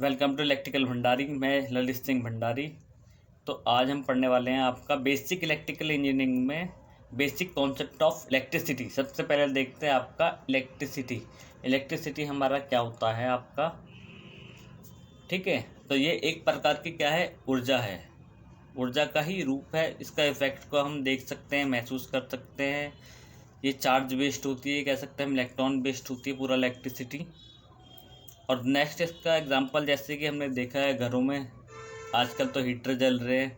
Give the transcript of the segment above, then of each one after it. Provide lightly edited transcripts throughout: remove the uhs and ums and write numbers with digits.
Welcome to electrical Bhandari. मैं ललित सिंह भंडारी। तो आज हम पढ़ने वाले हैं आपका बेसिक इलेक्ट्रिकल इंजीनियरिंग में बेसिक कॉन्सेप्ट ऑफ इलेक्ट्रिसिटी। सबसे पहले देखते हैं आपका इलेक्ट्रिसिटी। इलेक्ट्रिसिटी हमारा क्या होता है आपका, ठीक है। तो ये एक प्रकार की क्या है, ऊर्जा है। ऊर्जा का ही रूप है। इसका इफेक्ट को हम देख सकते हैं, महसूस कर सकते हैं। ये चार्ज बेस्ड होती है, कह सकते हैं हम इलेक्ट्रॉन बेस्ड होती है पूरा इलेक्ट्रिसिटी। और नेक्स्ट इसका एग्जांपल जैसे कि हमने देखा है घरों में आजकल तो हीटर जल रहे हैं,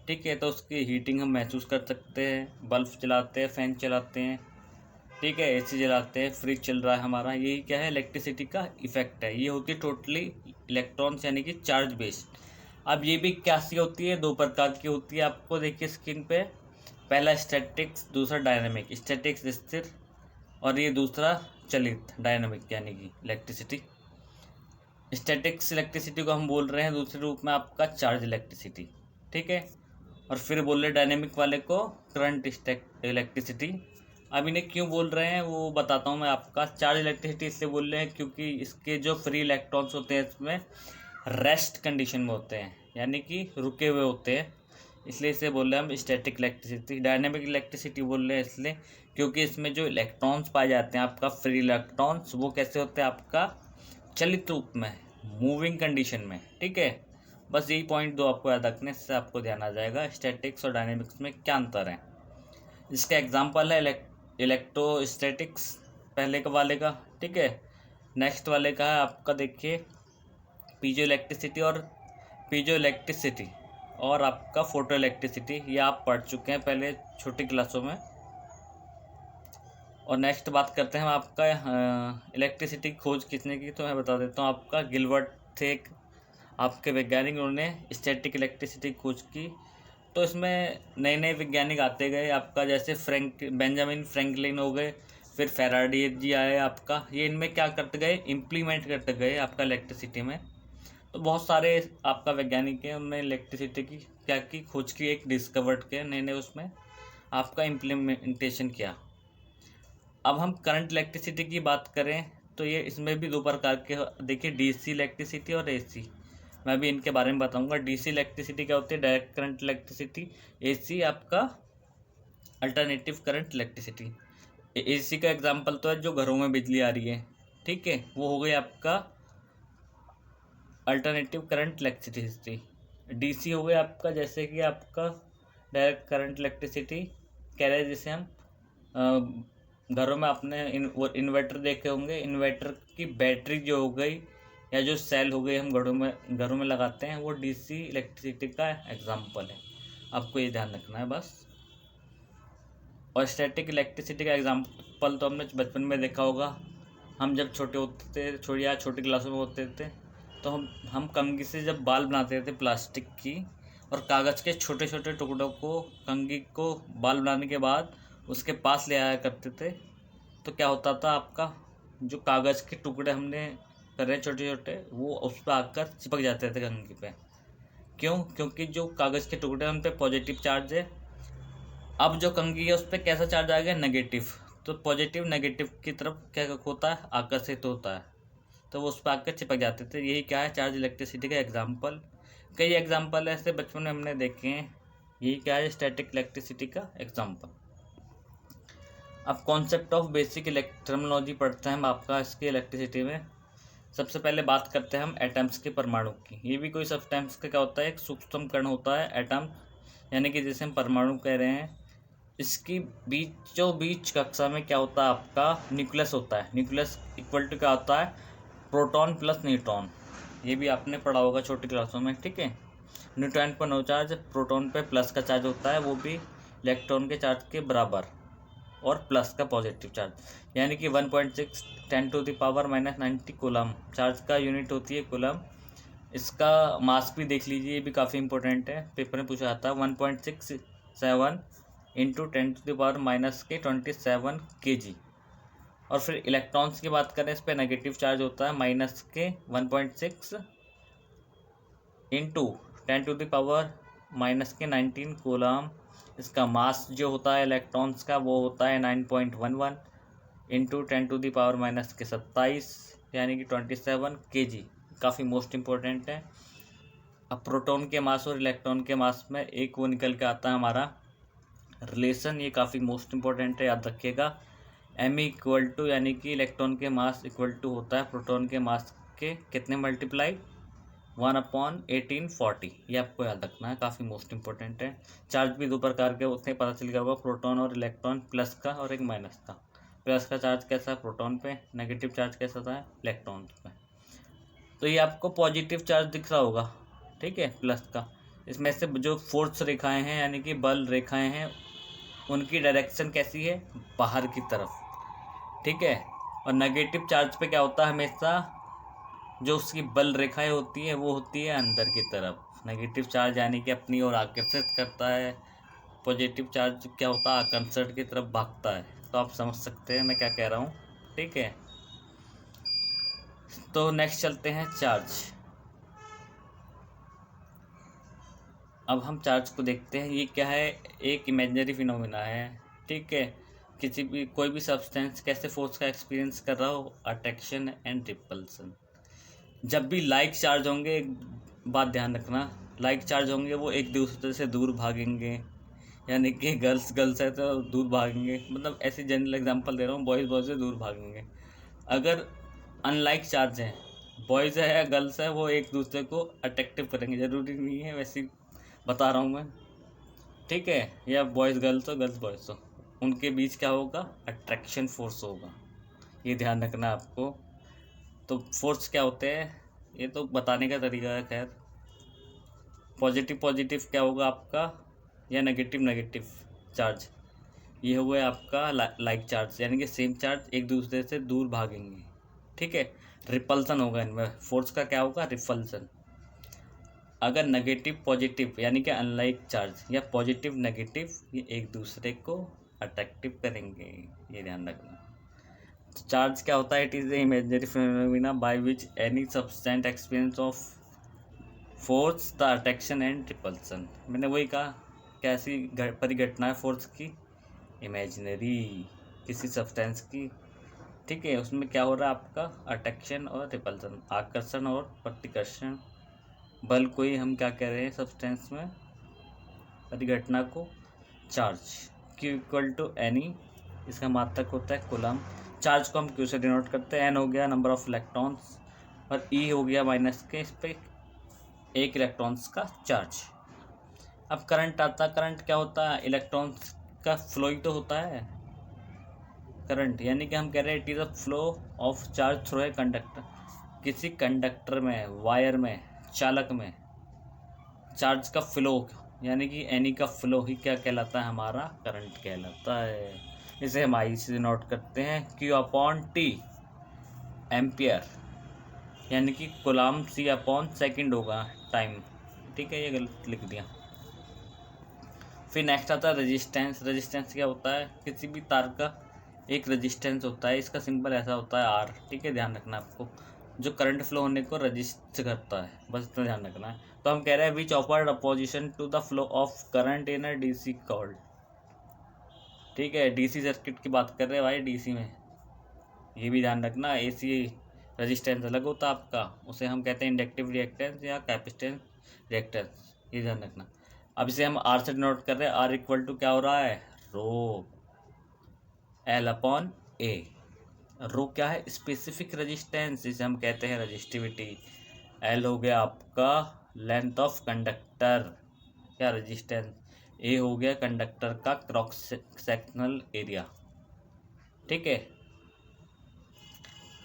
ठीक है। तो उसकी हीटिंग हम महसूस कर सकते हैं। बल्ब चलाते हैं, फ़ैन चलाते हैं, ठीक है, एसी चलाते हैं, फ्रिज चल रहा है हमारा। यही क्या है, इलेक्ट्रिसिटी का इफेक्ट है। ये होती है टोटली इलेक्ट्रॉन्स यानी कि चार्ज बेस्ड। अब ये भी क्या सी होती है, दो प्रकार की होती है। आपको देखिए स्क्रीन पे, पहला स्टैटिक्स, दूसरा डायनामिक। स्टैटिक्स स्थिर और ये दूसरा चलित डायनामिक यानी कि इलेक्ट्रिसिटी। स्टैटिक्स इलेक्ट्रिसिटी को हम बोल रहे हैं दूसरे रूप में आपका चार्ज इलेक्ट्रिसिटी, ठीक है। और फिर बोल रहे डायनेमिक वाले को करंट इलेक्ट्रिसिटी। अब इन्हें क्यों बोल रहे हैं वो बताता हूँ मैं। आपका चार्ज इलेक्ट्रिसिटी इसलिए बोल रहे हैं क्योंकि इसके जो फ्री इलेक्ट्रॉन्स होते हैं इसमें रेस्ट कंडीशन में होते हैं, यानी कि रुके हुए होते हैं, इसलिए इसे बोल रहे हैं हम स्टैटिक इलेक्ट्रिसिटी। डायनेमिक इलेक्ट्रिसिटी बोल रहे हैं इसलिए क्योंकि इसमें जो इलेक्ट्रॉन्स पाए जाते हैं आपका फ्री इलेक्ट्रॉन्स, वो कैसे होते हैं आपका चलित रूप में, मूविंग कंडीशन में, ठीक है। बस यही पॉइंट दो आपको याद रखने, इससे आपको ध्यान आ जाएगा स्टैटिक्स और डायनेमिक्स में क्या अंतर है। इसका एग्जांपल है इलेक्ट्रोस्टैटिक्स पहले के वाले का, ठीक है। नेक्स्ट वाले का है आपका देखिए पीजो इलेक्ट्रिसिटी और आपका फोटो इलेक्ट्रिसिटी। ये आप पढ़ चुके हैं पहले छोटी क्लासों में। और नेक्स्ट बात करते हैं हम आपका इलेक्ट्रिसिटी खोज किसने की, तो मैं बता देता हूँ आपका गिलबर्ट थे आपके वैज्ञानिक, उन्होंने स्टैटिक इलेक्ट्रिसिटी खोज की। तो इसमें नए नए वैज्ञानिक आते गए आपका, जैसे बेंजामिन फ्रैंकलिन हो गए, फिर फैराडे जी आए आपका। ये इनमें क्या करते गए, इम्प्लीमेंट करते गए आपका इलेक्ट्रिसिटी में। तो बहुत सारे आपका वैज्ञानिक हैं, उन्होंने इलेक्ट्रिसिटी की क्या की, खोज की, एक डिस्कवर्ड किया नए नए, उसमें आपका इम्प्लीमेंटेशन किया। अब हम करंट इलेक्ट्रिसिटी की बात करें तो ये इसमें भी दो प्रकार के देखिए, डीसी इलेक्ट्रिसिटी और एसी। मैं भी इनके बारे में बताऊंगा। डीसी इलेक्ट्रिसिटी क्या होती है, डायरेक्ट करंट इलेक्ट्रिसिटी। एसी आपका अल्टरनेटिव करंट इलेक्ट्रिसिटी। एसी का एग्जांपल तो है जो घरों में बिजली आ रही है, ठीक है, वो हो गई आपका अल्टरनेटिव करंट इलेक्ट्रिसिटी। डीसी हो गया आपका जैसे कि आपका डायरेक्ट करंट इलेक्ट्रिसिटी कह रहे हैं, जिसे हम घरों में अपने इन्वर्टर देखे होंगे। इन्वर्टर की बैटरी जो हो गई या जो सेल हो गई हम घरों में लगाते हैं, वो डीसी इलेक्ट्रिसिटी का एग्जांपल है। आपको ये ध्यान रखना है बस। और स्टैटिक इलेक्ट्रिसिटी का एग्जांपल तो हमने बचपन में देखा होगा। हम जब छोटे होते थे, छोटी क्लासों में होते थे, तो हम कंघी से जब बाल बनाते थे प्लास्टिक की, और कागज़ के छोटे छोटे टुकड़ों को, कंघी को बाल बनाने के बाद उसके पास ले आया करते थे। तो क्या होता था, आपका जो कागज़ के टुकड़े हमने करे छोटे छोटे, वो उस पर आकर चिपक जाते थे कंघी पे। क्यों? क्योंकि जो कागज़ के टुकड़े हैं उन पर पॉजिटिव चार्ज है। अब जो कंघी है उस पर कैसा चार्ज आ गया, नेगेटिव। तो पॉजिटिव नेगेटिव की तरफ क्या होता है, आकर्षित होता है, तो वो उस पर आकर चिपक जाते थे। यही क्या है, चार्ज इलेक्ट्रिसिटी का एग्जाम्पल। कई एग्जाम्पल ऐसे बचपन में हमने देखे हैं। यही क्या है, स्टैटिक इलेक्ट्रिसिटी का एग्जाम्पल। अब कॉन्सेप्ट ऑफ बेसिक इलेक्ट्रोलॉजी पढ़ते हैं हम आपका इसके इलेक्ट्रिसिटी में। सबसे पहले बात करते हैं हम एटम्स के, परमाणु की। ये भी कोई सब्सटेंस का क्या होता है, एक सूक्ष्म कण होता है एटम, यानी कि जिसे हम परमाणु कह रहे हैं। इसकी बीच कक्षा में क्या होता है, आपका न्यूक्लियस होता है। न्यूक्लियस इक्वल टू क्या होता है, प्रोटॉन प्लस न्यूट्रॉन। ये भी आपने पढ़ा होगा छोटी क्लासों में, ठीक है। न्यूट्रॉन पर नो चार्ज, प्रोटॉन पे प्लस का चार्ज होता है, वो भी इलेक्ट्रॉन के चार्ज के बराबर, और प्लस का पॉजिटिव चार्ज, यानी कि 1.6 10⁻⁻90 कूलम। चार्ज का यूनिट होती है कूलम। इसका मास भी देख लीजिए, ये भी काफ़ी इंपॉर्टेंट है, पेपर में पूछा जाता है। 1.67 इंटू 10⁻⁻27 kg। और फिर इलेक्ट्रॉन्स की बात करें, इस पर नेगेटिव चार्ज होता है, माइनस के 1.6 इंटू 10⁻⁻19 कूलम। इसका मास जो होता है इलेक्ट्रॉन्स का, वो होता है 9.11 इंटू 10⁻⁻27, यानी कि 27 kg। काफ़ी मोस्ट इम्पोर्टेंट है। अब प्रोटॉन के मास और इलेक्ट्रॉन के मास में एक वो निकल के आता है हमारा रिलेशन, ये काफ़ी मोस्ट इम्पोर्टेंट है, याद रखिएगा। एम इक्वल टू यानी कि इलेक्ट्रॉन के मास इक्वल टू होता है प्रोटॉन के मास के कितने मल्टीप्लाई 1/1840, ये आपको याद रखना है, काफ़ी मोस्ट इंपॉर्टेंट है। चार्ज भी दो प्रकार के होते हैं, पता चल गया होगा, प्रोटॉन और इलेक्ट्रॉन, प्लस का और एक माइनस का। प्लस का चार्ज कैसा है प्रोटॉन पे, नेगेटिव चार्ज कैसा था इलेक्ट्रॉन पे। तो ये आपको पॉजिटिव चार्ज दिख रहा होगा, ठीक है, प्लस का। इसमें से जो फोर्स रेखाएं हैं यानी कि बल रेखाएं हैं, उनकी डायरेक्शन कैसी है, बाहर की तरफ, ठीक है। और नेगेटिव चार्ज पे क्या होता है, हमेशा जो उसकी बल रेखाएं होती है वो होती है अंदर की तरफ। नेगेटिव चार्ज यानी कि अपनी ओर आकर्षित करता है, पॉजिटिव चार्ज क्या होता है आकर्षण की तरफ भागता है। तो आप समझ सकते हैं मैं क्या कह रहा हूँ, ठीक है। तो नेक्स्ट चलते हैं चार्ज। अब हम चार्ज को देखते हैं, ये क्या है, एक इमेजिनरी फिनोमिना है, ठीक है। किसी भी कोई भी सब्सटेंस कैसे फोर्स का एक्सपीरियंस कर रहा हो, अट्रैक्शन एंड रिपल्सन। जब भी लाइक चार्ज होंगे, एक बात ध्यान रखना, लाइक चार्ज होंगे वो एक दूसरे से दूर भागेंगे, यानी कि गर्ल्स गर्ल्स है तो दूर भागेंगे, मतलब ऐसी जनरल एग्जांपल दे रहा हूँ, बॉयज़ बॉयज़ से दूर भागेंगे। अगर अनलाइक चार्ज है, बॉयज़ है या गर्ल्स है, वो एक दूसरे को अट्रैक्टिव करेंगे, ज़रूरी नहीं है, वैसे बता रहा हूँ मैं, ठीक है। या बॉयज़ गर्ल्स हो गर्ल्स बॉयज़ हो, उनके बीच क्या होगा, अट्रैक्शन फोर्स होगा, ये ध्यान रखना है आपको। तो फोर्स क्या होते हैं ये तो बताने का तरीका है, खैर। पॉजिटिव पॉजिटिव क्या होगा आपका, या नेगेटिव नेगेटिव चार्ज, ये हुआ आपका लाइक चार्ज, यानी कि सेम चार्ज एक दूसरे से दूर भागेंगे, ठीक है। रिपल्सन होगा इनमें, फोर्स का क्या होगा, रिपल्सन। अगर नेगेटिव पॉजिटिव यानी कि अनलाइक चार्ज या पॉजिटिव नेगेटिव, ये एक दूसरे को अट्रैक्टिव करेंगे, ये ध्यान रखना। चार्ज क्या होता है, it is a imaginary phenomena by which any substance experience of force the attraction and repulsion. मैंने वही कहा, कैसी परिघटना है फोर्स की, इमेजिनरी, किसी सब्सटेंस की, ठीक है। उसमें क्या हो रहा है आपका, अट्रैक्शन और रिपल्सन, आकर्षण और प्रतिकर्षण बल को ही हम क्या कह रहे हैं सब्सटेंस में, परिघटना को। Charge Q equal to n e, इसका मात्रक होता है कूलम। चार्ज को हम Q से डिनोट करते हैं, एन हो गया नंबर ऑफ इलेक्ट्रॉन्स और ई हो गया माइनस के, इस पर एक इलेक्ट्रॉन्स का चार्ज। अब करंट आता है, करंट क्या होता है, इलेक्ट्रॉन्स का फ्लो ही तो होता है करंट, यानी कि हम कह रहे हैं it is a flow of charge through a conductor. किसी कंडक्टर में, वायर में, चालक में चार्ज का फ्लो, यानी कि एनी का फ्लो ही क्या कहलाता है, हमारा करंट कहलाता है। इसे हम आई से नोट करते हैं, Q/T एम्पियर, यानी कि कूलम C/सेकंड होगा टाइम, ठीक है, ये गलत लिख दिया। फिर नेक्स्ट आता है रेजिस्टेंस। रेजिस्टेंस क्या होता है, किसी भी तार का एक रेजिस्टेंस होता है, इसका सिंबल ऐसा होता है R, ठीक है, ध्यान रखना आपको, जो करंट फ्लो होने को रजिस्ट करता है, बस इतना ध्यान रखना है। तो हम कह रहे हैं which offered opposition to the flow of current in a DC called, ठीक है, DC सर्किट की बात कर रहे हैं भाई, DC में, ये भी ध्यान रखना। AC रेजिस्टेंस अलग होता है आपका, उसे हम कहते हैं इंडक्टिव रिएक्टेंस या कैपेसिटेंस रिएक्टेंस, ये ध्यान रखना। अब इसे हम R से डिनोट कर रहे हैं, R इक्वल टू क्या हो रहा है, रो L/A। रो क्या है, स्पेसिफिक रेजिस्टेंस, जिसे हम कहते हैं रेजिस्टिविटी। एल हो गया आपका लेंथ ऑफ कंडक्टर या रेजिस्टेंस, ए हो गया कंडक्टर का क्रॉस सेक्शनल एरिया, ठीक है।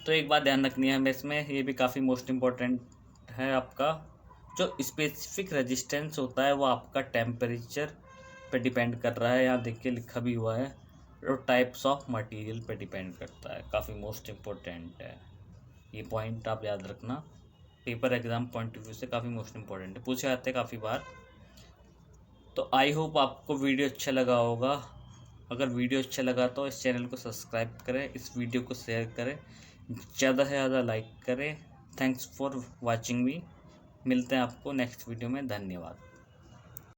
तो एक बात ध्यान रखनी है हमें इसमें, ये भी काफ़ी मोस्ट इम्पोर्टेंट है आपका, जो स्पेसिफिक रेजिस्टेंस होता है वो आपका टेम्परेचर पे डिपेंड कर रहा है, यहाँ देखिए लिखा भी हुआ है, और टाइप्स ऑफ मटेरियल पे डिपेंड करता है, काफ़ी मोस्ट इम्पोर्टेंट है, ये पॉइंट आप याद रखना, paper exam point of view से काफ़ी मोस्ट इम्पोर्टेंट है, पूछे जाते हैं काफ़ी बार। तो आई होप आपको वीडियो अच्छा लगा होगा, अगर वीडियो अच्छा लगा तो इस चैनल को सब्सक्राइब करें, इस वीडियो को शेयर करें, ज़्यादा से ज़्यादा लाइक करें। थैंक्स फॉर वॉचिंग मी, मिलते हैं आपको नेक्स्ट वीडियो में, धन्यवाद।